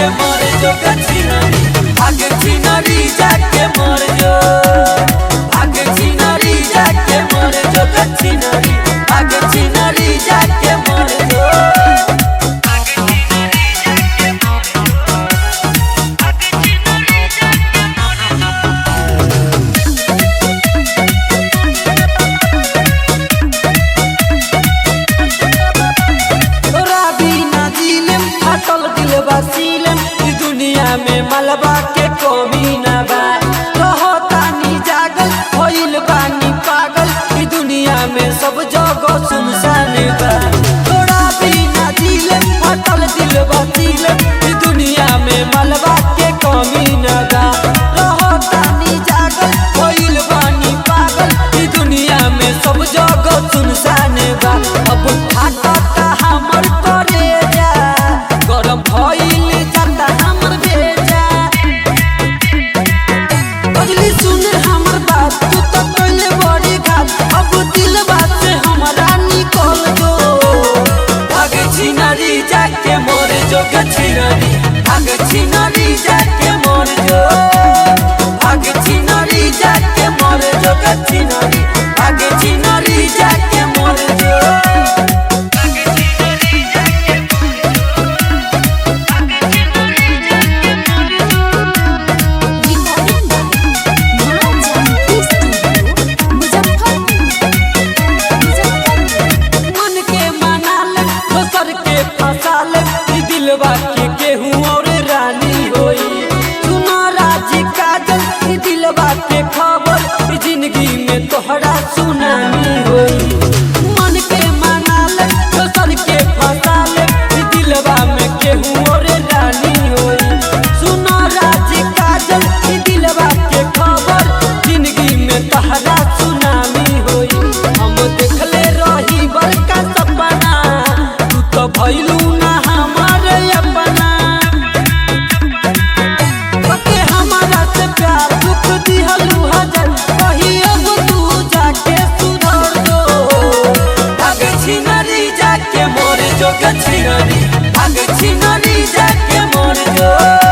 जाके मर जो छिनरी, भाग छिनरी जाके मर जो, भाग छिनरी जाके मर जो छिनरी, भाग छिनरी जाके मर जो। दुनिया में मलबा के कमी न बा, रहतानी जागल होइल बानी पागल, ई दुनिया में सब जगह सुनसान बा। तोरा बिना दिल फटल दिल बतिल, ई दुनिया में मलबा के कमी न बा, रहतानी जागल होइल बानी पागल, ई दुनिया में सब जगह सुनसान बा। अब फाटता हमर करेजा, गरम भइल जाता हमर भेजा, बजली सुन हमर बात तू तो कइले बड़ी घात, अब दिल बात से हमरा निकल जो। भाग छिनरी जाके मर जो छिनरी, भाग छिनरी जाके मर जो, भाग छिनरी जाके मर जो छिनरी, भाग छिनरी जाके मर जो। दिलवा के केहू और रानी होई, सुना राजी काजल दिलवा के खबर, जिंदगी में तोहरा सुनानी होई। मन के मनाल दोसर के फसाल, दिलवा में केहू और रानी होई, सुना राजी काजल दिलवा के खबर, जिंदगी में तोहरा सुनानी होई। हम देखले रही बड़का सपना, तू तो भइलू ना हमारे अपना, बके हमारा से प्यार दुख दिहलू हजार, कही अब तू जाके सुधर दो। भाग छिनरी जाके मर जो छिनरी, भाग छिनरी जाके मर जो।